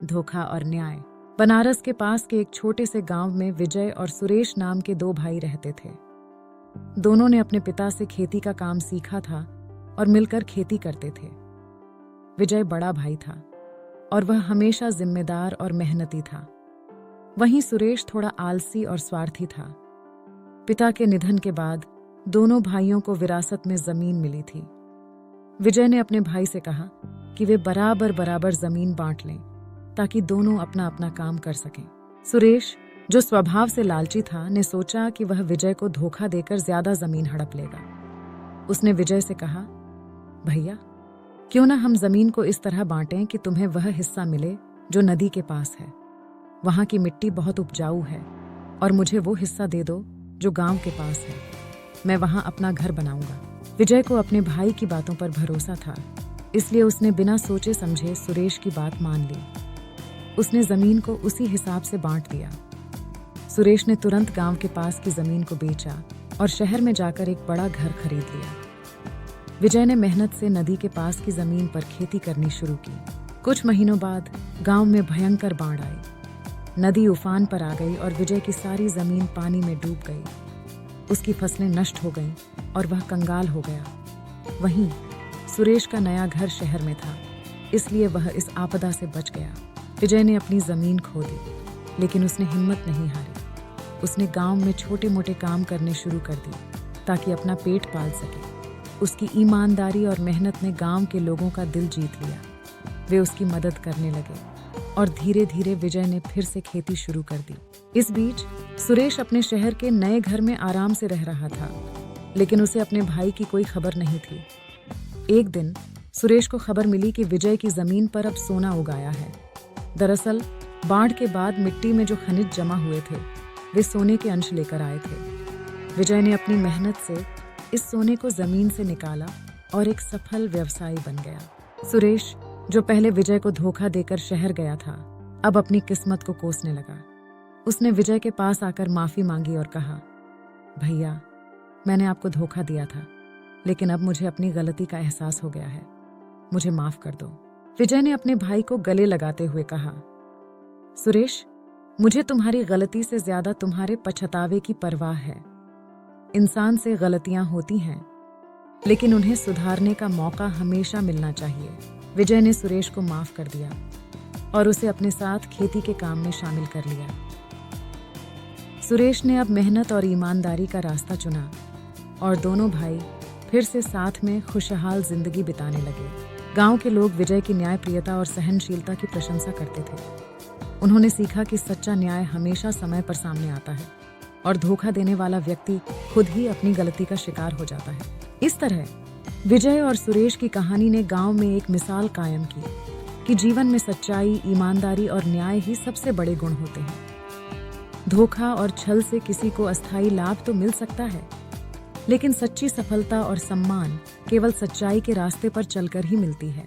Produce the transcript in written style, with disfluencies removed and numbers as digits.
धोखा और न्याय। बनारस के पास के एक छोटे से गांव में विजय और सुरेश नाम के दो भाई रहते थे। दोनों ने अपने पिता से खेती का काम सीखा था और मिलकर खेती करते थे। विजय बड़ा भाई था और वह हमेशा जिम्मेदार और मेहनती था। वहीं सुरेश थोड़ा आलसी और स्वार्थी था। पिता के निधन के बाद दोनों भाइयों को विरासत में जमीन मिली थी। विजय ने अपने भाई से कहा कि वे बराबर बराबर जमीन बांट लें ताकि दोनों अपना अपना काम कर सकें। सुरेश, जो स्वभाव से लालची था, ने सोचा कि वह विजय को धोखा देकर ज्यादा जमीन हड़प लेगा। उसने विजय से कहा, भैया, क्यों ना हम जमीन को इस तरह बांटें कि तुम्हें वह हिस्सा मिले जो नदी के पास है। वहां की मिट्टी बहुत उपजाऊ है और मुझे वो हिस्सा दे दो जो गांव के पास है। मैं वहां अपना घर बनाऊंगा। विजय को अपने भाई की बातों पर भरोसा था, इसलिए उसने बिना सोचे समझे सुरेश की बात मान ली। उसने जमीन को उसी हिसाब से बांट दिया। सुरेश ने तुरंत गांव के पास की जमीन को बेचा और शहर में जाकर एक बड़ा घर खरीद लिया। विजय ने मेहनत से नदी के पास की जमीन पर खेती करनी शुरू की। कुछ महीनों बाद गांव में भयंकर बाढ़ आई। नदी उफान पर आ गई और विजय की सारी जमीन पानी में डूब गई। उसकी फसलें नष्ट हो गईं और वह कंगाल हो गया। वहीं सुरेश का नया घर शहर में था, इसलिए वह इस आपदा से बच गया। विजय ने अपनी जमीन खो दी, लेकिन उसने हिम्मत नहीं हारी। उसने गांव में छोटे मोटे काम करने शुरू कर दिए ताकि अपना पेट पाल सके। उसकी ईमानदारी और मेहनत ने गांव के लोगों का दिल जीत लिया। वे उसकी मदद करने लगे और धीरे धीरे विजय ने फिर से खेती शुरू कर दी। इस बीच सुरेश अपने शहर के नए घर में आराम से रह रहा था, लेकिन उसे अपने भाई की कोई खबर नहीं थी। एक दिन सुरेश को खबर मिली कि विजय की जमीन पर अब सोना उगाया है। दरअसल बाढ़ के बाद मिट्टी में जो खनिज जमा हुए थे, वे सोने के अंश लेकर आए थे। विजय ने अपनी मेहनत से इस सोने को जमीन से निकाला और एक सफल व्यवसायी बन गया। सुरेश, जो पहले विजय को धोखा देकर शहर गया था, अब अपनी किस्मत को कोसने लगा। उसने विजय के पास आकर माफी मांगी और कहा, भैया, मैंने आपको धोखा दिया था, लेकिन अब मुझे अपनी गलती का एहसास हो गया है। मुझे माफ कर दो। विजय ने अपने भाई को गले लगाते हुए कहा, सुरेश, मुझे तुम्हारी गलती से ज्यादा तुम्हारे पछतावे की परवाह है। इंसान से गलतियां होती हैं, लेकिन उन्हें सुधारने का मौका हमेशा मिलना चाहिए। विजय ने सुरेश को माफ कर दिया और उसे अपने साथ खेती के काम में शामिल कर लिया। सुरेश ने अब मेहनत और ईमानदारी का रास्ता चुना और दोनों भाई फिर से साथ में खुशहाल जिंदगी बिताने लगे। गांव के लोग विजय की न्यायप्रियता और सहनशीलता की प्रशंसा करते थे। उन्होंने सीखा कि सच्चा न्याय हमेशा समय पर सामने आता है और धोखा देने वाला व्यक्ति खुद ही अपनी गलती का शिकार हो जाता है। इस तरह विजय और सुरेश की कहानी ने गांव में एक मिसाल कायम की कि जीवन में सच्चाई, ईमानदारी और न्याय ही सबसे बड़े गुण होते हैं। धोखा और छल से किसी को अस्थायी लाभ तो मिल सकता है, लेकिन सच्ची सफलता और सम्मान केवल सच्चाई के रास्ते पर चलकर ही मिलती है।